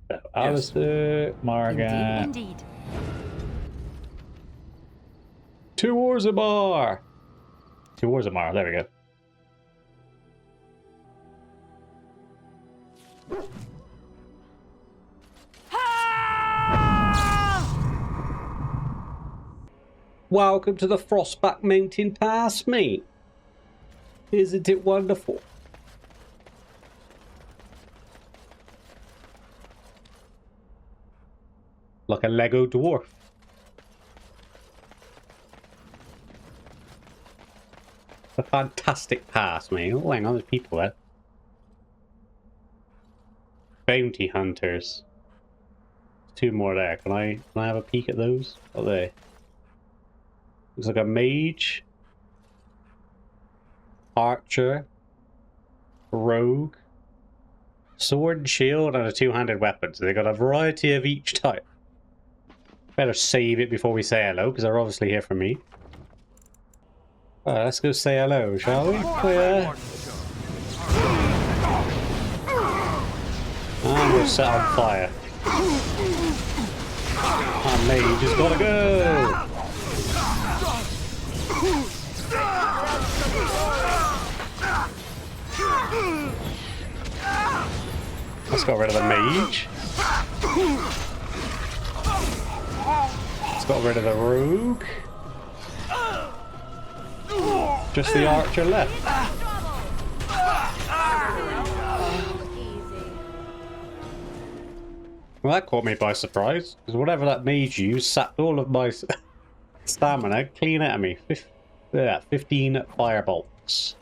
So, Alistair, Margaret. Indeed. To Orzammar! To Orzammar, there we go. Welcome to the Frostback Mountain Pass, mate. Isn't it wonderful? Like a Lego dwarf. A fantastic pass, mate. Oh, hang on, there's people there. Bounty hunters. Two more there. Can I have a peek at those? What are they? Looks like a mage, archer, rogue, sword and shield, and a two-handed weapon. So they got a variety of each type. Better save it before we say hello, because they're obviously here for me. Alright, let's go say hello, shall we? Clear. And we're set on fire. Our mage has gotta go! Let's get rid of the mage. Let's get rid of the rogue. Just the archer left. Well, that caught me by surprise, because whatever that mage used sapped all of my stamina clean out of me. 15 firebolts.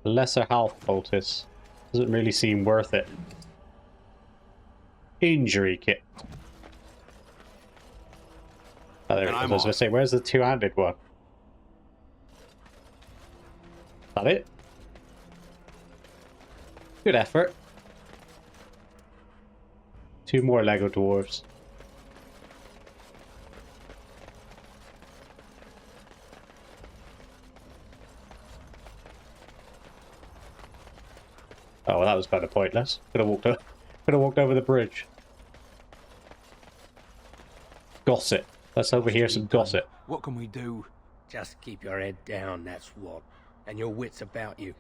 Lesser health poultice. Doesn't really seem worth it. Injury kit. Oh, there it is. I was going to say, where's the two-handed one? Is that it? Good effort. Two more Lego dwarves. Oh, well, that was kind of pointless. Could have walked over the bridge. Gossip. Let's overhear some gossip. What can we do? Just keep your head down, that's what. And your wits about you.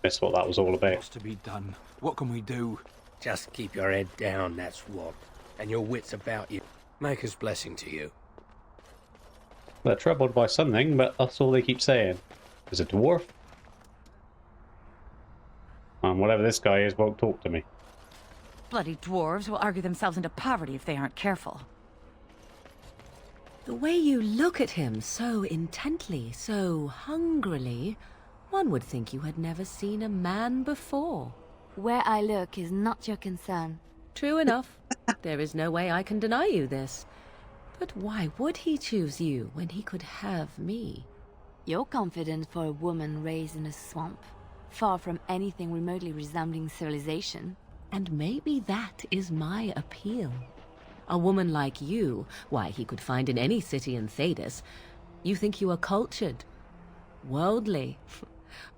That's what that was all about. What's to be done? What can we do? Just keep your head down, that's what. And your wits about you. Maker's blessing to you. They're troubled by something, but that's all they keep saying. There's a dwarf. And whatever this guy is won't talk to me. Bloody dwarves will argue themselves into poverty if they aren't careful. The way you look at him so intently, so hungrily, one would think you had never seen a man before. Where I look is not your concern. True enough. There is no way I can deny you this. But why would he choose you when he could have me? You're confident for a woman raised in a swamp, far from anything remotely resembling civilization. And maybe that is my appeal. A woman like you, why, he could find in any city in Thedas. You think you are cultured, worldly,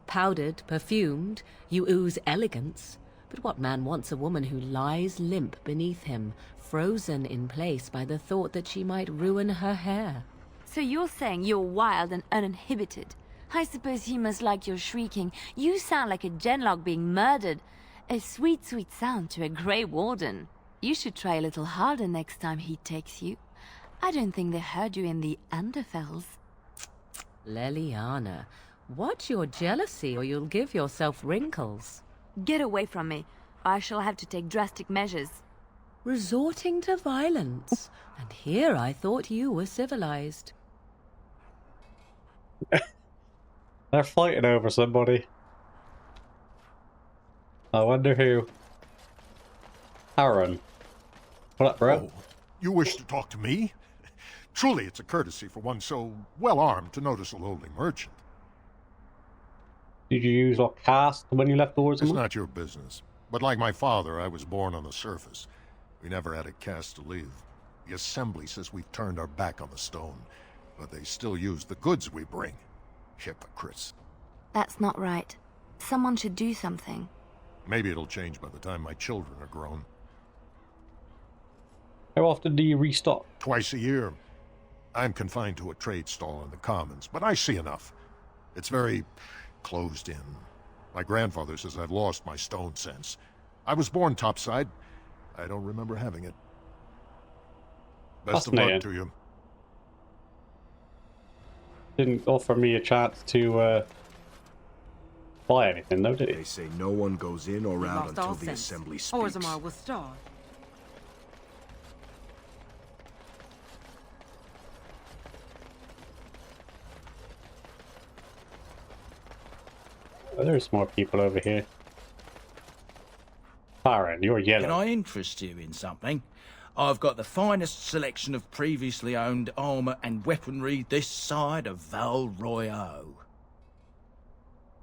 powdered, perfumed, you ooze elegance. But what man wants a woman who lies limp beneath him, frozen in place by the thought that she might ruin her hair? So you're saying you're wild and uninhibited. I suppose he must like your shrieking. You sound like a genlock being murdered. A sweet, sweet sound to a grey warden. You should try a little harder next time he takes you. I don't think they heard you in the Underfells. Leliana, watch your jealousy or you'll give yourself wrinkles. Get away from me. I shall have to take drastic measures. Resorting to violence. And here I thought you were civilized. They're fighting over somebody. I wonder who. Aaron. What up, bro? Oh, you wish to talk to me? Truly, it's a courtesy for one so well-armed to notice a lowly merchant. Did you use or cast when you left the Orzammar? It's not your business. But like my father, I was born on the surface. We never had a caste to leave. The Assembly says we've turned our back on the stone, but they still use the goods we bring. Hypocrites. That's not right. Someone should do something. Maybe it'll change by the time my children are grown. How often do you restock? Twice a year. I'm confined to a trade stall in the Commons, but I see enough. It's very closed in. My grandfather says I've lost my stone sense. I was born topside. I don't remember having it. Best of luck to you. Didn't offer me a chance to buy anything though, did he? They say no one goes in or We out lost until all the sense. assembly speaks. Orzammar will starve. Oh, there's more people over here. Farron, you're Can yellow. I interest you in something? I've got the finest selection of previously owned armour and weaponry this side of Val Royeaux.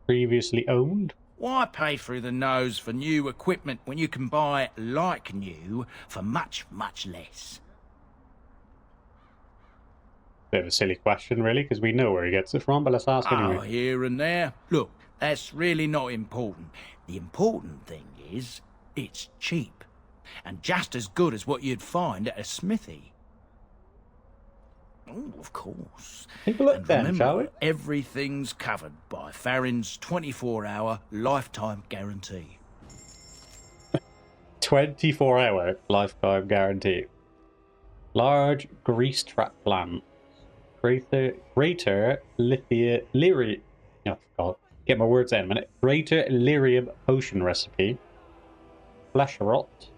Previously owned? Why pay through the nose for new equipment when you can buy like new for much, much less? Bit of a silly question, really, because we know where he gets it from, but let's ask Oh, anyway. here and there. Look, that's really not important. The important thing is, it's cheap. And just as good as what you'd find at a smithy. Oh, of course. Take a look And then, remember, shall we? everything's covered by Farron's 24-hour lifetime guarantee. 24-hour lifetime guarantee. Large grease trap plant. Greater lyrium. Oh, God. Get my words out in a minute. Greater lyrium potion recipe. Flesh rot.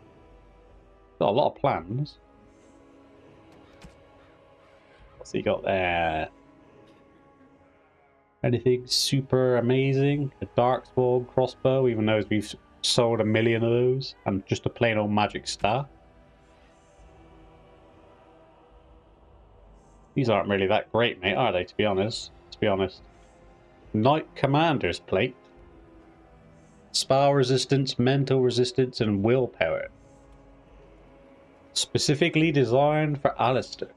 Got a lot of plans. What's he got there? Anything super amazing? A darkspawn crossbow, even though we've sold 1 million of those, and just a plain old magic staff. These aren't really that great, mate, are they? To be honest. Knight Commander's plate. Spell resistance, mental resistance, and willpower. Specifically designed for Alistair.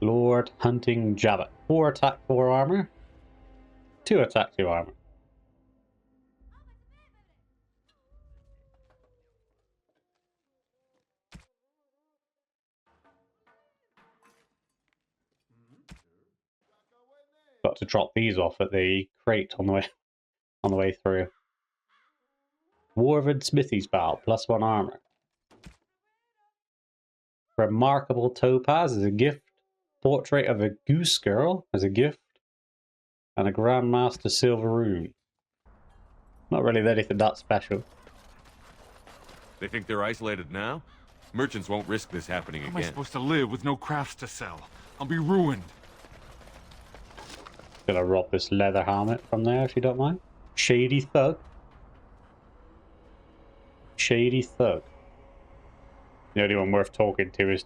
Lord Hunting Jabbat. 4 attack, 4 armor. 2 attack, 2 armor. Got to drop these off at the crate on the way through. Dwarven Smithy's Bow, +1 armor. Remarkable Topaz as a gift. Portrait of a Goose Girl as a gift. And a Grandmaster Silver Rune. Not really anything that special. They think they're isolated now? Merchants won't risk this happening How am I again. supposed to live with no crafts to sell? I'll be ruined. Gonna rob this leather helmet from there if you don't mind. Shady Thug. Shady Thug. The only one worth talking to is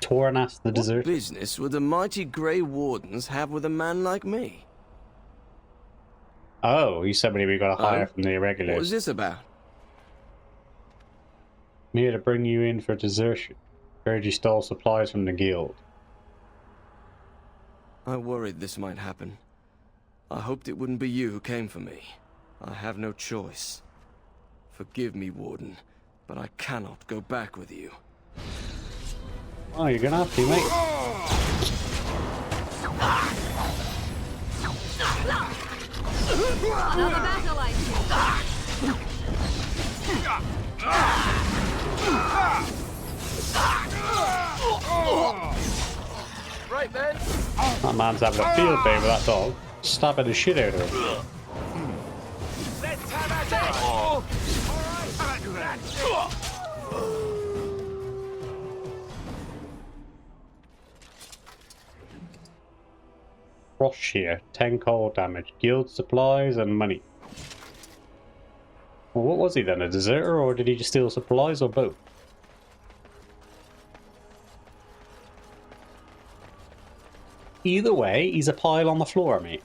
Tornas the What Deserter. business would the mighty Grey Wardens have with a man like me? Oh, he's somebody we gotta hire from the What irregulars. was this about? I'm here to bring you in for desertion. Heard you stole supplies from the guild. I worried this might happen. I hoped it wouldn't be you who came for me. I have no choice. Forgive me, Warden, but I cannot go back with you. Oh, you're gonna have to, mate. Another battle, I Right then. That man's having a field day with that dog. Stabbing the shit out of him. Let's have a dance! Frost Shear, 10 cold damage, guild supplies, and money. Well, what was he then? A deserter, or did he just steal supplies, or both? Either way, he's a pile on the floor, mate.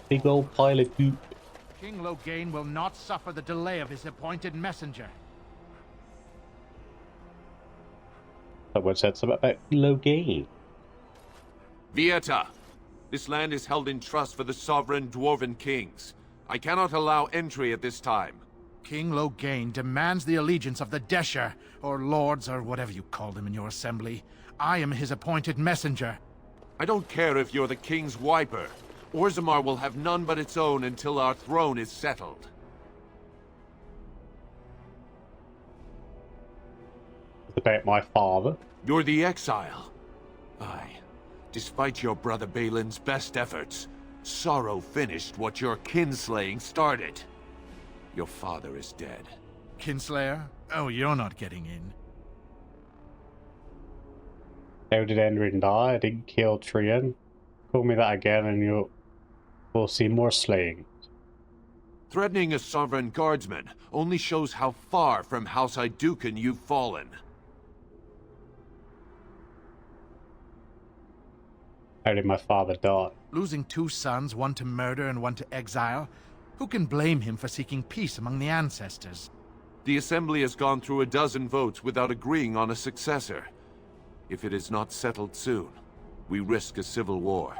Big old pile of goop. King Loghain will not suffer the delay of his appointed messenger. Someone said something about Loghain. Vieta, this land is held in trust for the sovereign dwarven kings. I cannot allow entry at this time. King Loghain demands the allegiance of the Desher, or lords, or whatever you call them in your assembly. I am his appointed messenger. I don't care if you're the king's wiper. Orzammar will have none but its own until our throne is settled. About my father. You're the exile. Aye. Despite your brother Balin's best efforts, sorrow finished what your kinslaying started. Your father is dead. Kinslayer? Oh, you're not getting in. How did Endrin die? I didn't kill Trian. Call me that again and we'll see more slaying. Threatening a sovereign guardsman only shows how far from House Idukan you've fallen. How did my father die? Losing 2 sons, one to murder and one to exile. Who can blame him for seeking peace among the ancestors? The Assembly has gone through a dozen votes without agreeing on a successor. If it is not settled soon, we risk a civil war.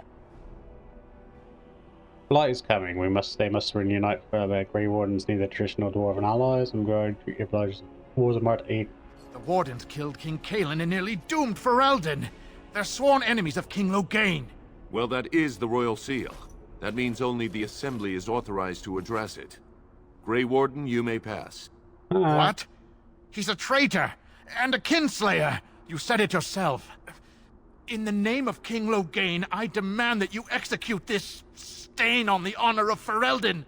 Light is coming. They must reunite for the greywardens need the traditional dwarven allies and going to oblige Orzammar to aid. The Wardens killed King Kaelin and nearly doomed Ferelden. They're sworn enemies of King Loghain. Well, that is the royal seal. That means only the Assembly is authorized to address it. Grey Warden, you may pass. What? He's a traitor and a kinslayer. You said it yourself. In the name of King Loghain, I demand that you execute this stain on the honor of Ferelden.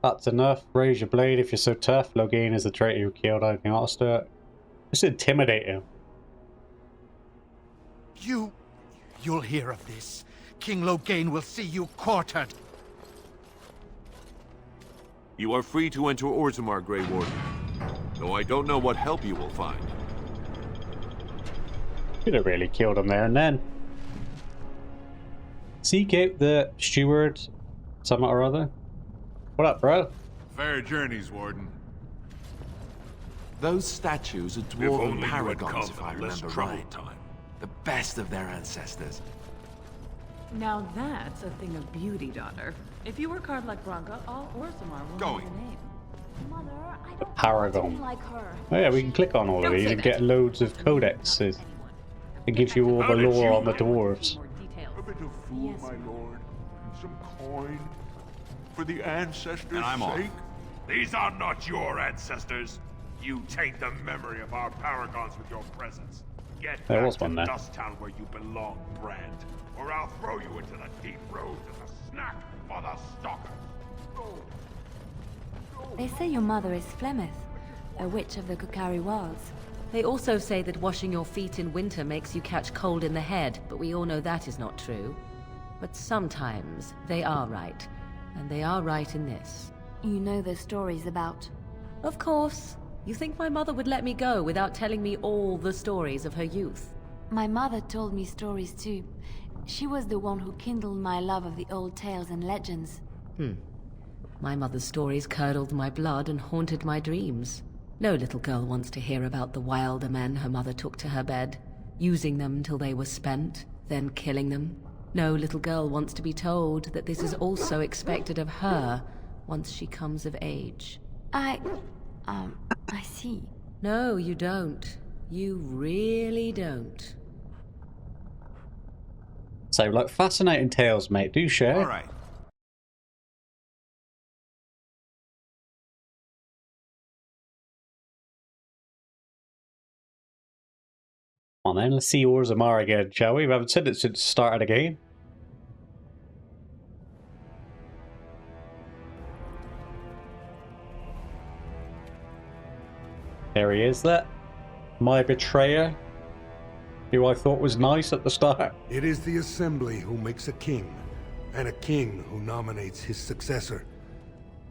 That's enough. Raise your blade if you're so tough. Loghain is the traitor who killed Agnoster. Just intimidate him. You'll hear of this. King Loghain will see you quartered. You are free to enter Orzammar, Grey Warden. Though I don't know what help you will find. Could have really killed him there and then. Seek out the steward, something or other. What up, bro? Fair journeys, Warden. Those statues are dwarven paragons, if I remember right. Time. The best of their ancestors. Now that's a thing of beauty, daughter. If you work hard like Branka, all Orzammar will know your name. Mother, I The don't paragon. like her. Oh yeah, we can click on all of these and get loads of codexes. It gives you all the lore on the dwarves. A bit of food, my lord. Some coin. For the ancestors' And I'm off. sake. These are not your ancestors. You taint the memory of our paragons with your presence. Get There back was to one there. Dust Town where you belong, Brand, or I'll throw you into the deep roads as a snack for the stalkers. They say your mother is Flemeth, a witch of the Kukari Wilds. They also say that washing your feet in winter makes you catch cold in the head, but we all know that is not true. But sometimes they are right, and they are right in this. You know the stories about... Of course. You think my mother would let me go without telling me all the stories of her youth? My mother told me stories too. She was the one who kindled my love of the old tales and legends. My mother's stories curdled my blood and haunted my dreams. No little girl wants to hear about the wilder men her mother took to her bed, using them till they were spent, then killing them. No little girl wants to be told that this is also expected of her once she comes of age. I see. No, you don't. You really don't. So, like, fascinating tales, mate. Do share. All right. Come on then, let's see Orzammar again, shall we? We haven't said it since the start of the game. There he is, that. My betrayer. Who I thought was nice at the start. It is the Assembly who makes a king, and a king who nominates his successor.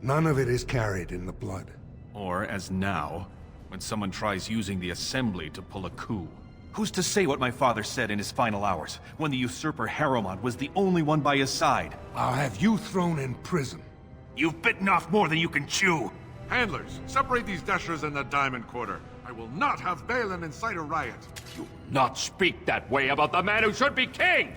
None of it is carried in the blood. Or, as now, when someone tries using the Assembly to pull a coup. Who's to say what my father said in his final hours, when the usurper Harrowmont was the only one by his side? I'll have you thrown in prison. You've bitten off more than you can chew. Handlers, separate these dashers in the diamond quarter. I will not have Balin incite a riot. You will not speak that way about the man who should be king!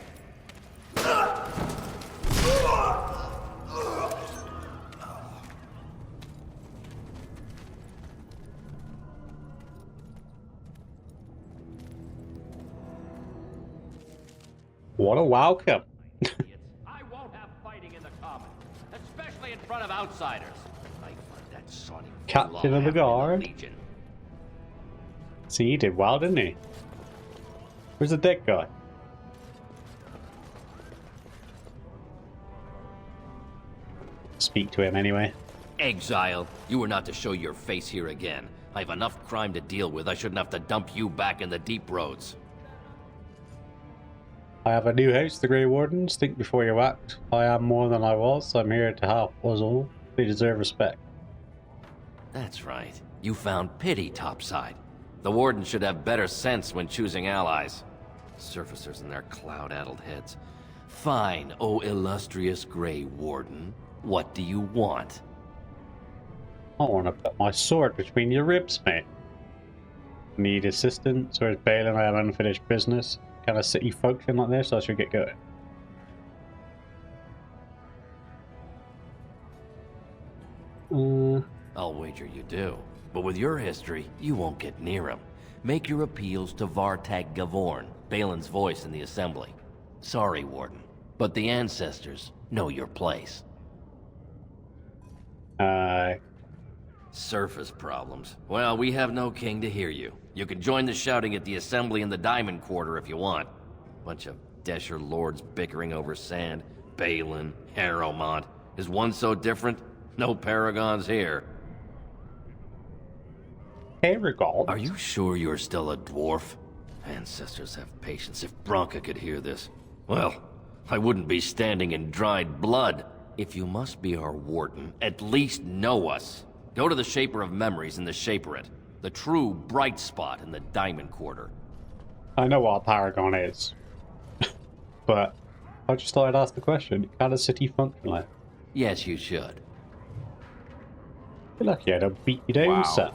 What a welcome. I won't have fighting in the common, especially in front of outsiders. I find that sonic Captain of the guard. See, he did well, didn't he? Where's the dead guy? Speak to him anyway. Exile, you were not to show your face here again. I have enough crime to deal with. I shouldn't have to dump you back in the deep roads. I have a new house, the Grey Wardens. Think before you act. I am more than I was. I'm here to help us all. They deserve respect. That's right. You found pity topside. The Wardens should have better sense when choosing allies. Surfacers and their cloud-addled heads. Fine, oh illustrious Grey Warden. What do you want? I want to put my sword between your ribs, mate. Need assistance, or is Balin? I have unfinished business. Can a city function like this? I should get going. I'll wager you do. But with your history, you won't get near him. Make your appeals to Vartag Gavorn, Balin's voice in the assembly. Sorry, Warden, but the ancestors know your place. Surface problems. Well, we have no king to hear you. You can join the shouting at the assembly in the Diamond Quarter if you want. Bunch of Desher lords bickering over sand. Balin, Harrowmont. Is one so different? No paragons here. Paragon? Are you sure you're still a dwarf? Ancestors have patience. If Branka could hear this, well, I wouldn't be standing in dried blood. If you must be our warden, at least know us. Go to the Shaper of Memories in the Shaperate, the true bright spot in the Diamond Quarter. I know what a paragon is, but I just thought I'd ask the question. Can a city function like? Yes, you should. You're lucky I don't beat you down, sir.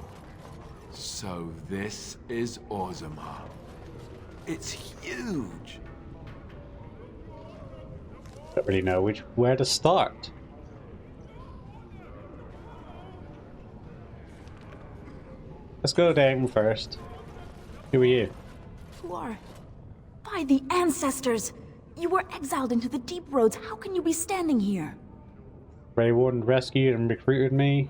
So this is Orzammar. It's huge. Don't really know where to start. Let's go down first. Who are you? Who are? By the ancestors! You were exiled into the deep roads. How can you be standing here? Grey Warden rescued and recruited me.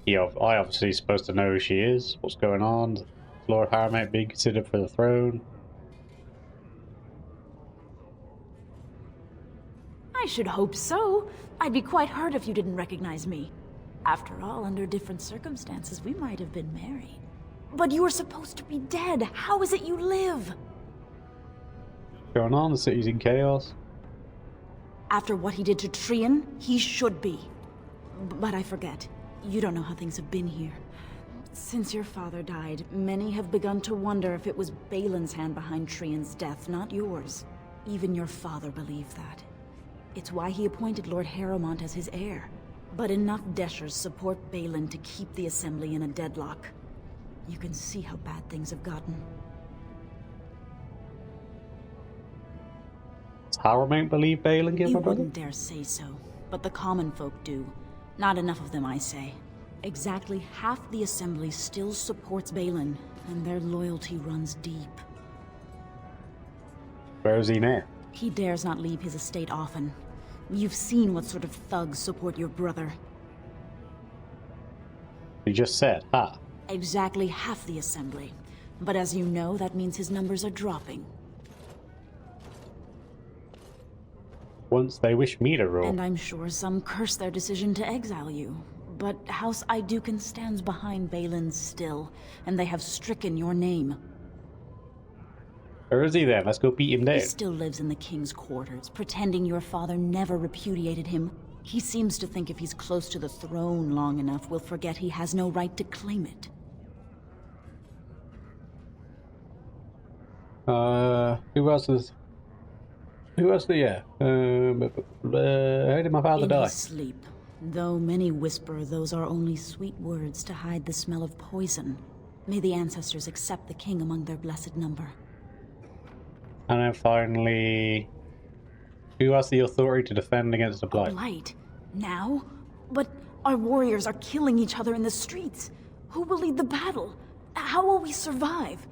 I obviously supposed to know who she is. What's going on? Lord Harrowmont being considered for the throne. I should hope so. I'd be quite hurt if you didn't recognize me. After all, under different circumstances, we might have been married. But you were supposed to be dead. How is it you live? What's going on? The city's in chaos. After what he did to Trian, he should be. But I forget. You don't know how things have been here. Since your father died, many have begun to wonder if it was Balin's hand behind Trian's death, not yours. Even your father believed that. It's why he appointed Lord Harrowmont as his heir. But enough Deshers support Balin to keep the assembly in a deadlock. You can see how bad things have gotten. Does Harrowmont believe Balin killed my brother? You wouldn't dare say so, but the common folk do. Not enough of them, I say. Exactly half the assembly still supports Balin, and their loyalty runs deep. Where is he now? He dares not leave his estate often. You've seen what sort of thugs support your brother. You just said, ha. Exactly half the assembly. But as you know, that means his numbers are dropping. Once they wish me to rule. And I'm sure some curse their decision to exile you. But House Idukan stands behind Balin still, and they have stricken your name. Where is he then? Let's go beat him down. He still lives in the king's quarters, pretending your father never repudiated him. He seems to think if he's close to the throne long enough, we'll forget he has no right to claim it. Who else is... Who else the... how did my father die? Sleep. Though many whisper those are only sweet words to hide the smell of poison, may the ancestors accept the king among their blessed number. And then finally, who has the authority to defend against the blight? Blight? Now? But our warriors are killing each other in the streets. Who will lead the battle? How will we survive?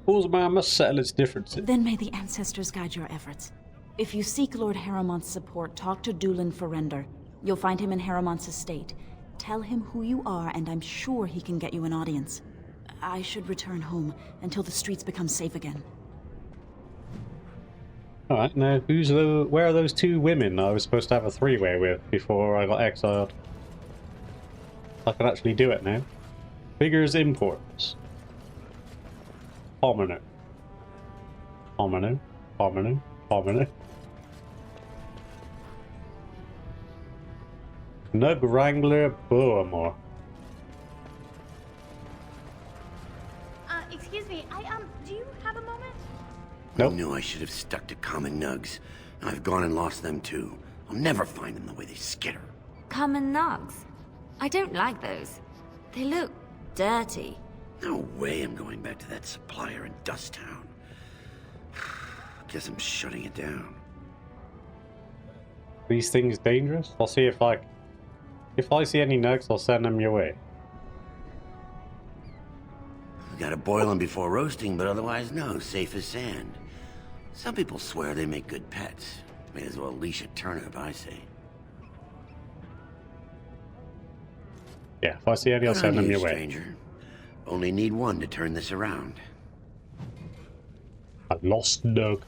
Orzammar must settle its differences. Then may the ancestors guide your efforts. If you seek Lord Harrowmont's support, talk to Dulin Ferrender. You'll find him in Harrowmont's estate. Tell him who you are, and I'm sure he can get you an audience. I should return home until the streets become safe again. Alright, now where are those two women I was supposed to have a three-way with before I got exiled? I can actually do it now. Figures imports. Homino. Homino. Homino. Homino. Nug Wrangler Boamore. Excuse me, do you have a moment? Nope. I knew I should have stuck to common nugs. I've gone and lost them too. I'll never find them the way they skitter. Common nugs? I don't like those. They look dirty. No way I'm going back to that supplier in Dust Town. Guess I'm shutting it down. These things dangerous? I'll see if I see any nugs, I'll send them your way. We gotta boil them before roasting, but otherwise no, safe as sand. Some people swear they make good pets. May as well leash a turnip, I say. Yeah, if I see any, I'll send them your way. Stranger. Only need one to turn this around. A lost nug.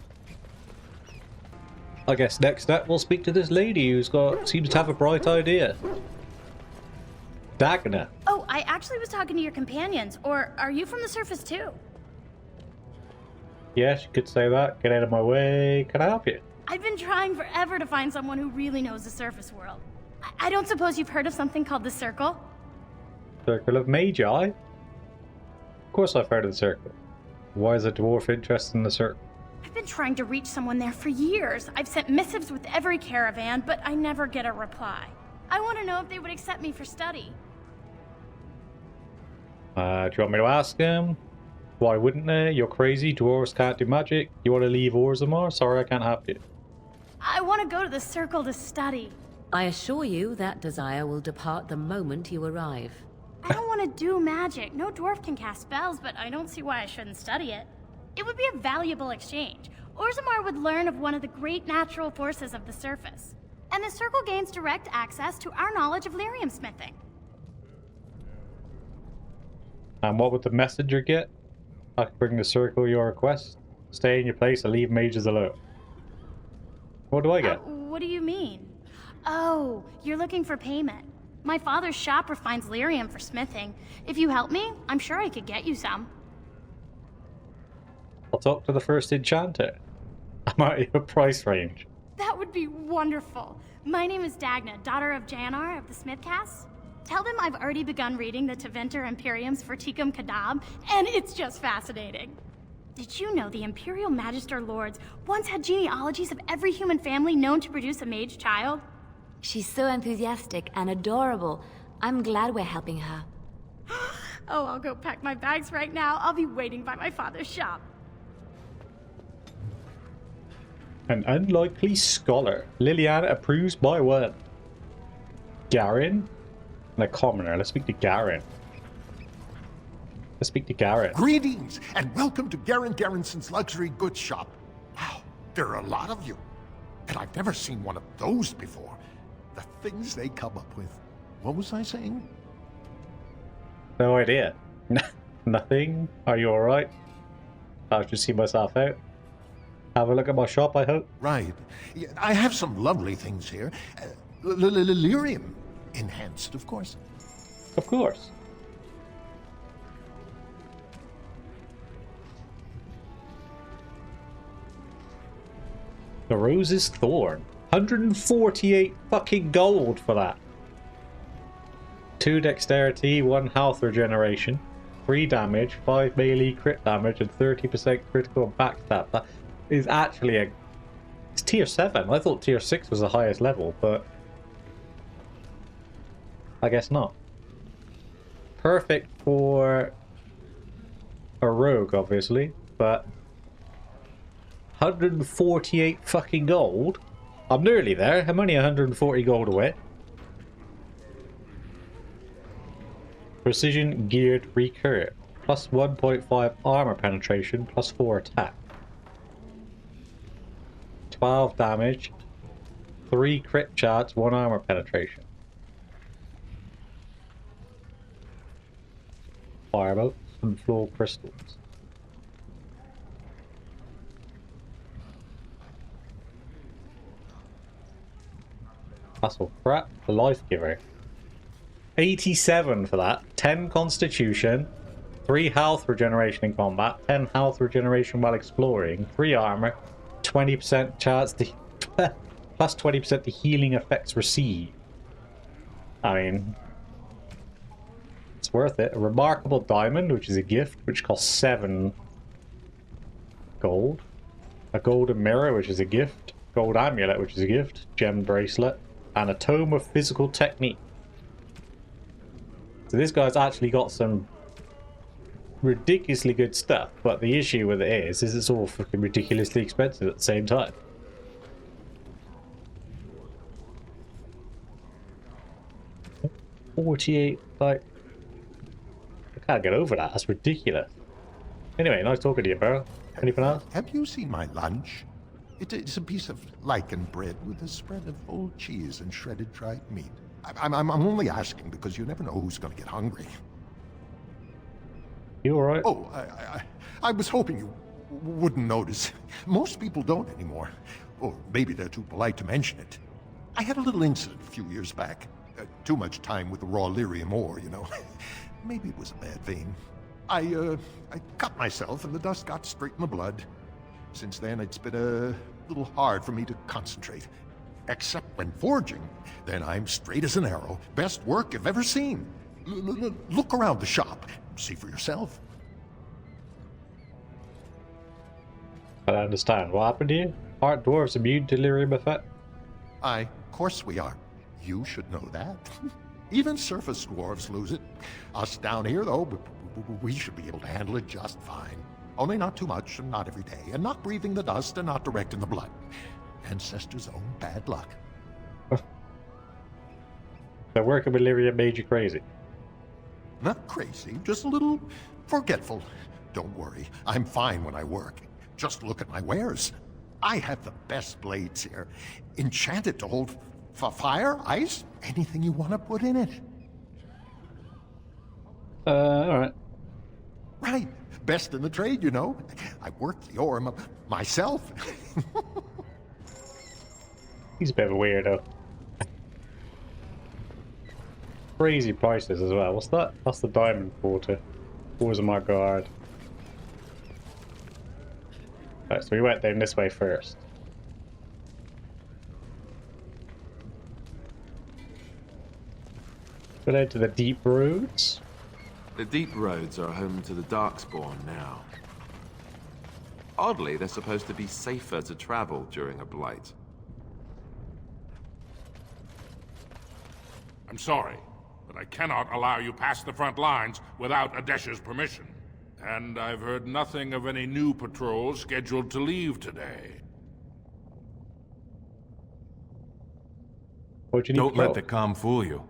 I guess next up we'll speak to this lady who's seems to have a bright idea. Dagna. Oh, I actually was talking to your companions. Or are you from the surface too? Yes, you could say that. Get out of my way. Can I help you? I've been trying forever to find someone who really knows the surface world. I don't suppose you've heard of something called the Circle? Circle of Magi? Of course I've heard of the Circle. Why is a dwarf interested in the Circle? I've been trying to reach someone there for years. I've sent missives with every caravan, but I never get a reply. I want to know if they would accept me for study. Do you want me to ask them? Why wouldn't they? You're crazy. Dwarves can't do magic. You want to leave Orzammar? Sorry, I can't help you. I want to go to the Circle to study. I assure you that desire will depart the moment you arrive. I don't want to do magic. No dwarf can cast spells, but I don't see why I shouldn't study it. It would be a valuable exchange. Orzammar would learn of one of the great natural forces of the surface. And the Circle gains direct access to our knowledge of lyrium smithing. And what would the messenger get? I could bring the Circle your request. Stay in your place and leave mages alone. What do I get? What do you mean? Oh, you're looking for payment. My father's shop refines lyrium for smithing. If you help me, I'm sure I could get you some. I'll talk to the first enchanter. I'm out of your price range. That would be wonderful. My name is Dagna, daughter of Janar of the Smithcast. Tell them I've already begun reading the Teventer Imperium's Verticum Kadab, and it's just fascinating. Did you know the Imperial Magister Lords once had genealogies of every human family known to produce a mage child? She's so enthusiastic and adorable. I'm glad we're helping her. Oh, I'll go pack my bags right now. I'll be waiting by my father's shop. An unlikely scholar. Liliana approves by one. Garin? And a commoner. Let's speak to Garin. Let's speak to Garin. Greetings, and welcome to Garin Garrison's luxury goods shop. Wow, there are a lot of you. And I've never seen one of those before. The things they come up with. What was I saying? No idea. Nothing? Are you alright? I'll just see myself out. Have a look at my shop, I hope. Right. Yeah, I have some lovely things here. Lyrium enhanced, of course. Of course. The Rose's Thorn. 148 fucking gold for that. 2 dexterity, 1 health regeneration, 3 damage, 5 melee crit damage, and 30% critical backstab. That is actually a It's tier 7. I thought tier 6 was the highest level, but I guess not. Perfect for a rogue, obviously, but 148 fucking gold. I'm nearly there. I'm only 140 gold away. Precision geared recurve. Plus 1.5 armor penetration, plus 4 attack. 12 damage. 3 crit shots, 1 armor penetration. Firebolt and floor crystals. That's all crap. The life giver. 87 for that. 10 constitution. 3 health regeneration in combat. 10 health regeneration while exploring. 3 armor. 20% chance to plus 20% to healing effects received. I mean, it's worth it. A remarkable diamond, which is a gift, which costs 7 gold. A golden mirror, which is a gift. Gold amulet, which is a gift. Gem bracelet. And a tome of physical technique. So this guy's actually got some ridiculously good stuff, but the issue with it is it's all fucking ridiculously expensive at the same time. $48, like, I can't get over that. That's ridiculous. Anyway, nice talking to you, bro. Anything else? Have you seen my lunch? It's a piece of lichen bread with a spread of old cheese and shredded dried meat. I'm only asking because you never know who's going to get hungry. You alright? Oh, I was hoping you wouldn't notice. Most people don't anymore. Or maybe they're too polite to mention it. I had a little incident a few years back. Too much time with the raw lyrium ore, you know. Maybe it was a bad vein. I cut myself and the dust got straight in the blood. Since then, it's been a little hard for me to concentrate. Except when forging. Then I'm straight as an arrow. Best work you've ever seen. Look around the shop. See for yourself. I don't understand. What happened to you? Aren't dwarves immune to lyrium effect? Of course we are. You should know that. Even surface dwarves lose it. Us down here, though, we should be able to handle it just fine. Only not too much, and not every day, and not breathing the dust, and not directing the blood. Ancestors' own bad luck. The working with lyrium made you crazy? Not crazy, just a little forgetful. Don't worry, I'm fine when I work. Just look at my wares. I have the best blades here. Enchanted to hold fire, ice, anything you want to put in it. Alright. Right. Best in the trade, you know. I work the ore myself. He's a bit of a weirdo. Crazy prices as well. What's that? That's the diamond quarter. Orzammar guard. Right, so we went down this way first. Go down to the deep roads. The deep roads are home to the darkspawn now. Oddly, they're supposed to be safer to travel during a blight. I'm sorry, but I cannot allow you past the front lines without Adesh's permission. And I've heard nothing of any new patrols scheduled to leave today. Don't let the comm fool you.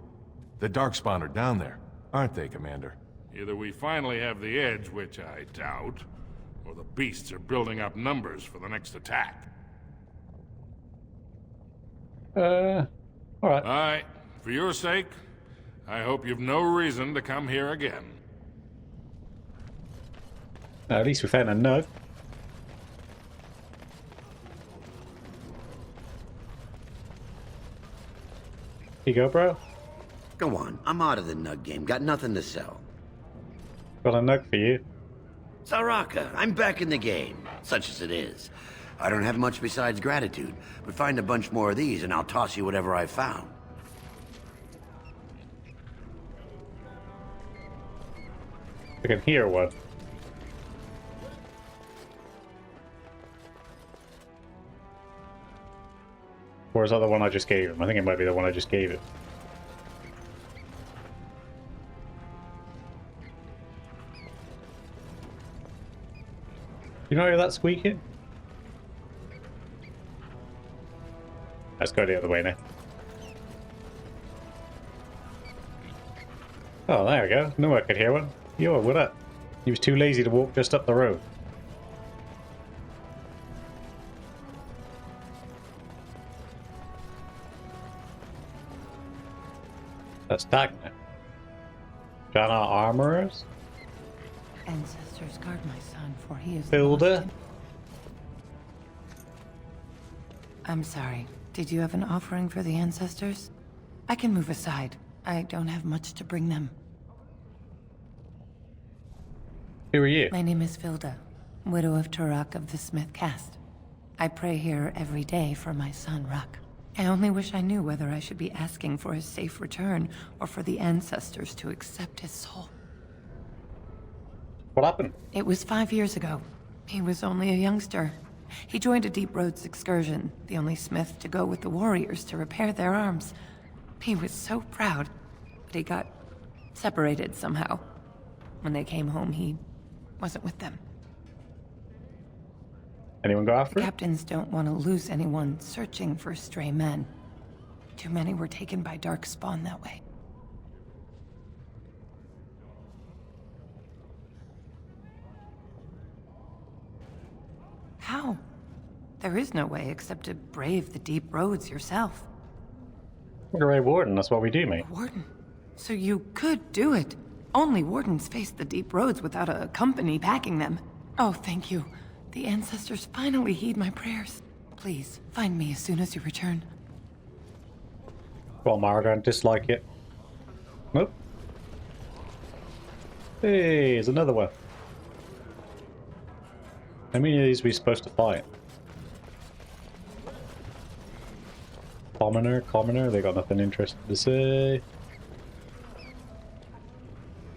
The darkspawn are down there, aren't they, Commander? Either we finally have the edge, which I doubt, or the beasts are building up numbers for the next attack. Alright. Alright, for your sake, I hope you've no reason to come here again. At least we found a nug. Here you go, bro. Go on, I'm out of the nug game. Got nothing to sell. Got a nug for you. Saraka, I'm back in the game, such as it is. I don't have much besides gratitude, but find a bunch more of these and I'll toss you whatever I found. I can hear one. Or is that the one I just gave him? I think it might be the one I just gave him. You know hear that squeaking? Let's go the other way now. Oh, there we go. No, I could hear one. Yo, what up? He was too lazy to walk just up the road. That's Dagna. Jana Armorers? Ancestors guard my son, for he is Builder? I'm sorry. Did you have an offering for the ancestors? I can move aside. I don't have much to bring them. Who are you? My name is Vilda, widow of Turok of the Smith caste. I pray here every day for my son, Ruck. I only wish I knew whether I should be asking for his safe return or for the ancestors to accept his soul. What happened? It was 5 years ago. He was only a youngster. He joined a Deep Roads excursion, the only smith to go with the warriors to repair their arms. He was so proud, but he got separated somehow. When they came home, he wasn't with them. Anyone go after The him? captains don't want to lose anyone searching for stray men. Too many were taken by darkspawn that way. How? There is no way except to brave the deep roads yourself. You're a warden, that's what we do, mate. Warden? So you could do it. Only wardens face the deep roads without a company backing them. Oh, thank you. The ancestors finally heed my prayers. Please, find me as soon as you return. Well, Margot, dislike it. Nope. Hey, there's another one. How many of these are we supposed to fight? Commoner, they got nothing interesting to say.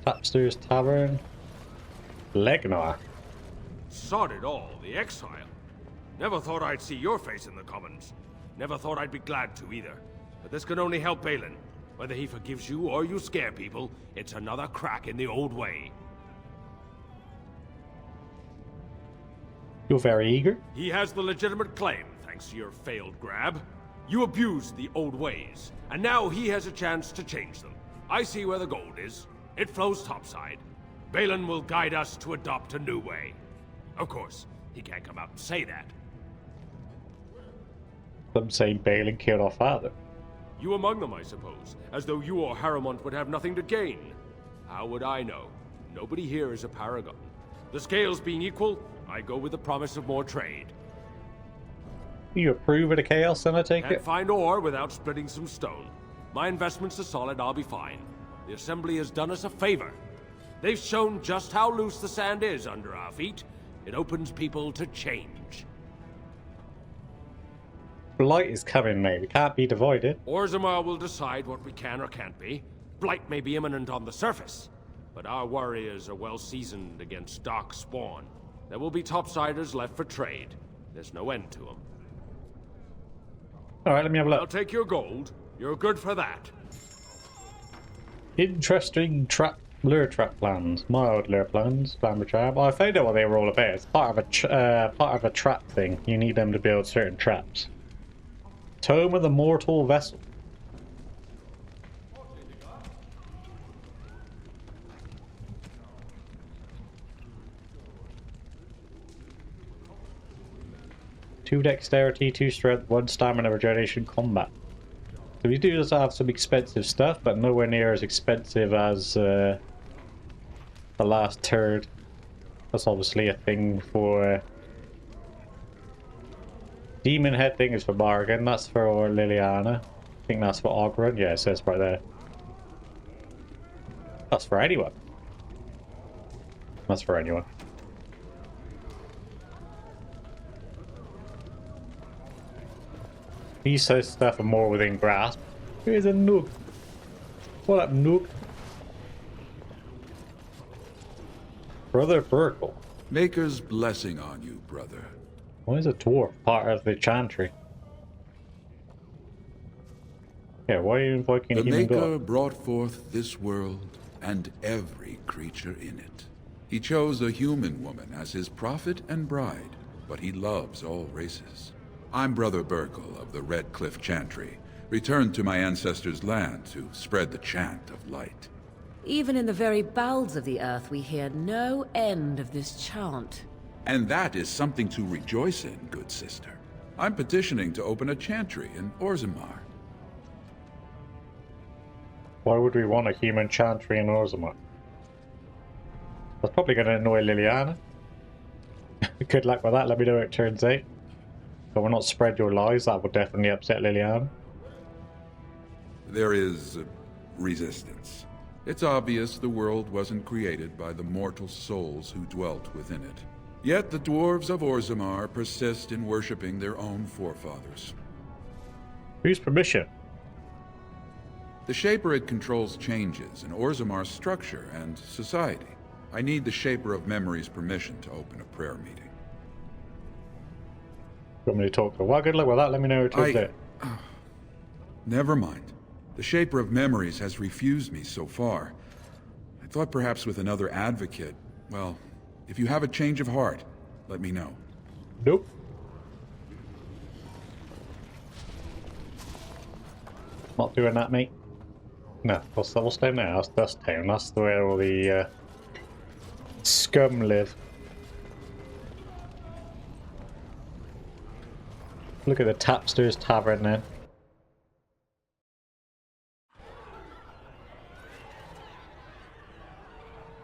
Tapster's Tavern. Legnar. Sod it all, the exile. Never thought I'd see your face in the commons. Never thought I'd be glad to either. But this can only help Balin. Whether he forgives you or you scare people, it's another crack in the old way. You're very eager. He has the legitimate claim, thanks to your failed grab. You abused the old ways, and now he has a chance to change them. I see where the gold is. It flows topside. Balin will guide us to adopt a new way. Of course, he can't come out and say that. Some say Balin killed our father. You among them, I suppose, as though you or Harrowmont would have nothing to gain. How would I know? Nobody here is a paragon. The scales being equal, I go with the promise of more trade. You approve of the chaos, then I take Can't it? find ore without splitting some stone. My investments are solid, I'll be fine. The Assembly has done us a favor. They've shown just how loose the sand is under our feet. It opens people to change. Blight is coming, mate. We can't be divided. Orzammar will decide what we can or can't be. Blight may be imminent on the surface, but our warriors are well seasoned against darkspawn. There will be topsiders left for trade. There's no end to them. Alright, let me have a look. I'll take your gold. You're good for that. Interesting lure trap plans. Mild lure plans. Glamour trap. Oh, I found out what they were all about. It's part of a trap thing. You need them to build certain traps. Tome of the Mortal Vessel. Two dexterity, 2 strength, 1 stamina regeneration combat. So we do just have some expensive stuff, but nowhere near as expensive as the last turd. That's obviously a thing for... Demon head thing is for Morgan, that's for Liliana. I think that's for Ogren. Yeah, it says right there. That's for anyone. That's for anyone. These stuff are more within grasp. Here's a Nook. What up, Nook? Brother Burkle. Maker's blessing on you, brother. Why is a dwarf part of the chantry? Yeah, why are you invoking The a human Maker god? brought forth this world and every creature in it. He chose a human woman as his prophet and bride, but he loves all races. I'm Brother Burkle of the Red Cliff Chantry, returned to my ancestors' land to spread the chant of light. Even in the very bowels of the earth, we hear no end of this chant. And that is something to rejoice in, good sister. I'm petitioning to open a chantry in Orzammar. Why would we want a human chantry in Orzammar? That's probably going to annoy Liliana. Good luck with that, let me know how it turns out. But we'll not spread your lies, that would definitely upset Liliana. There is resistance. It's obvious the world wasn't created by the mortal souls who dwelt within it. Yet the dwarves of Orzammar persist in worshipping their own forefathers. Whose permission? The Shaperid controls changes in Orzammar's structure and society. I need the Shaper of Memory's permission to open a prayer meeting. You want me to talk to her? Good luck with that, let me know how it turns out. Never mind. The Shaper of Memories has refused me so far. I thought perhaps with another advocate, well, if you have a change of heart, let me know. Nope. Not doing that, mate. No, what's down there? That's Dust Town. That's where all the scum live. Look at the Tapster's Tavern then.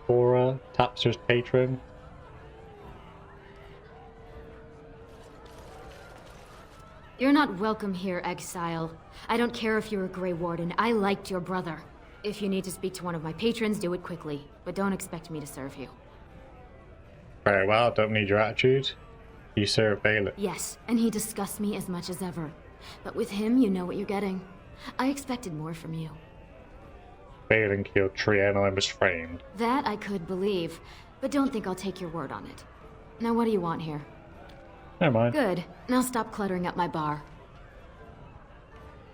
Cora, Tapster's patron. You're not welcome here, exile. I don't care if you're a Grey Warden. I liked your brother. If you need to speak to one of my patrons, do it quickly. But don't expect me to serve you. Very well, don't need your attitude. You serve Balin. Yes, and he disgusts me as much as ever. But with him, you know what you're getting. I expected more from you. Balin killed Trian and I was framed. That I could believe, but don't think I'll take your word on it. Now what do you want here? Never mind. Good. Now stop cluttering up my bar.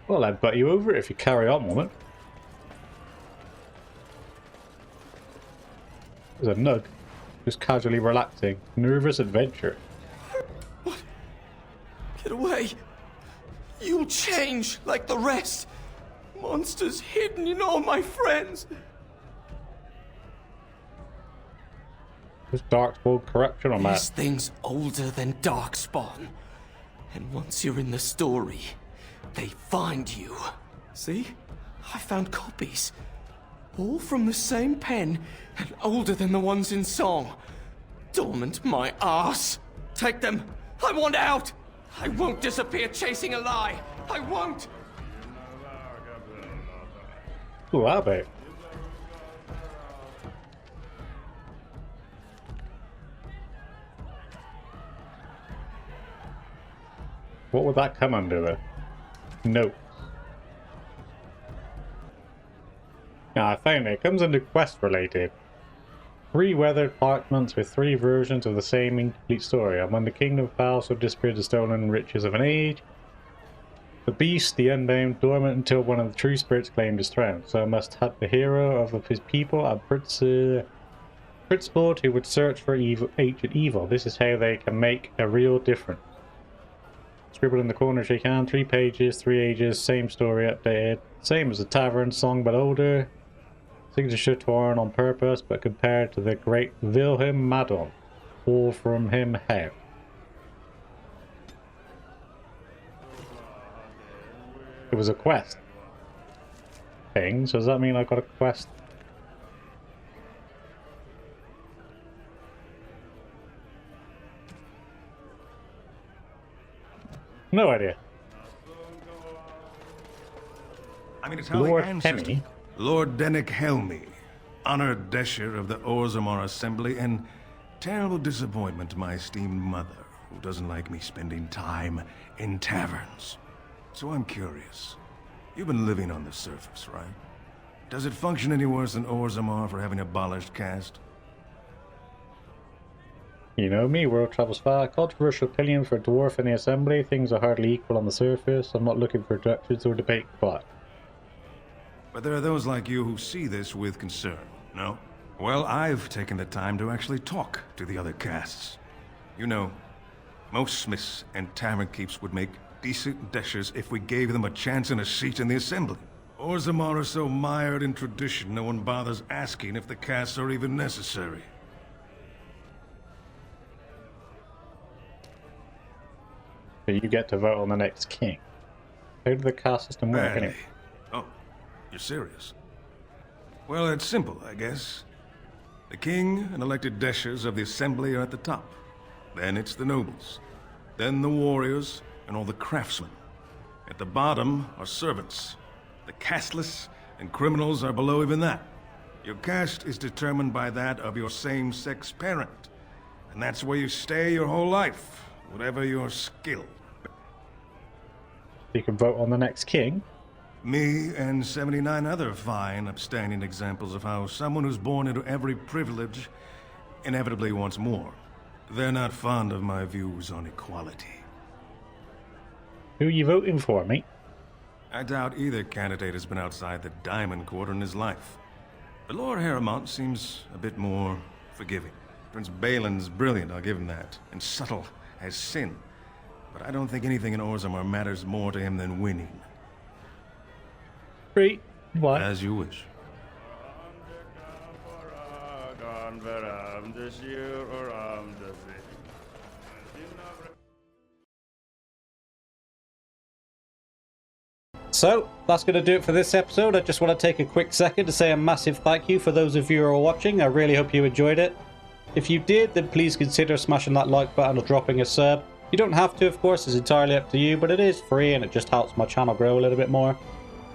Well, I'd butt you over it if you carry on, woman. There's a nug. Just casually relaxing. Nervous adventure. What? Get away. You'll change like the rest. Monsters hidden in all my friends. This darkspawn corruption on that. This thing's older than darkspawn. And once you're in the story, they find you. See? I found copies. All from the same pen, and older than the ones in song. Dormant my ass. Take them. I want out. I won't disappear chasing a lie. I won't. Ooh, how about? What would that come under though? Notes. Now I found it. It comes under quest related. 3 weathered parchments with 3 versions of the same incomplete story. And when the kingdom fell, so disappeared the stolen riches of an age. The beast, the unbound, dormant until one of the true spirits claimed his throne. So I must hunt the hero of his people, a principled who would search for evil, ancient evil. This is how they can make a real difference. Scribbled in the corner she can. 3 pages, 3 ages, same story updated. Same as the tavern, song but older. Signature torn on purpose, but compared to the great Wilhelm Madon. All from him how? It was a quest thing, so does that mean I got a quest? No idea. I'm an Italian Lord ancestor. Hemi? Lord Denick Helmi, honored Desher of the Orzammar Assembly, and terrible disappointment to my esteemed mother, who doesn't like me spending time in taverns. So I'm curious. You've been living on the surface, right? Does it function any worse than Orzammar for having abolished caste? You know me, world travels far. Controversial opinion for a dwarf in the assembly. Things are hardly equal on the surface. I'm not looking for introductions or debate, but But there are those like you who see this with concern, no? Well, I've taken the time to actually talk to the other castes. You know, most smiths and tavern keeps would make decent dashers if we gave them a chance and a seat in the assembly. Orzammar are so mired in tradition, no one bothers asking if the castes are even necessary. So you get to vote on the next king. How did the caste system work anyway? Oh, you're serious? Well, it's simple, I guess. The king and elected dashers of the assembly are at the top. Then it's the nobles. Then the warriors and all the craftsmen. At the bottom are servants. The casteless and criminals are below even that. Your caste is determined by that of your same-sex parent. And that's where you stay your whole life, whatever your skill. You can vote on the next king? Me and 79 other fine, upstanding examples of how someone who's born into every privilege inevitably wants more. They're not fond of my views on equality. Who are you voting for, mate? I doubt either candidate has been outside the Diamond Quarter in his life. But Lord Harrowmont seems a bit more forgiving. Prince Balin's brilliant, I'll give him that, and subtle as sin. But I don't think anything in Orzammar matters more to him than winning. Great. What? As you wish. So, that's going to do it for this episode. I just want to take a quick second to say a massive thank you for those of you who are watching. I really hope you enjoyed it. If you did, then please consider smashing that like button or dropping a sub. You don't have to, of course, it's entirely up to you, but it is free and it just helps my channel grow a little bit more.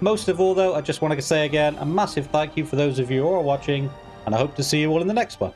Most of all, though, I just want to say again a massive thank you for those of you who are watching, and I hope to see you all in the next one.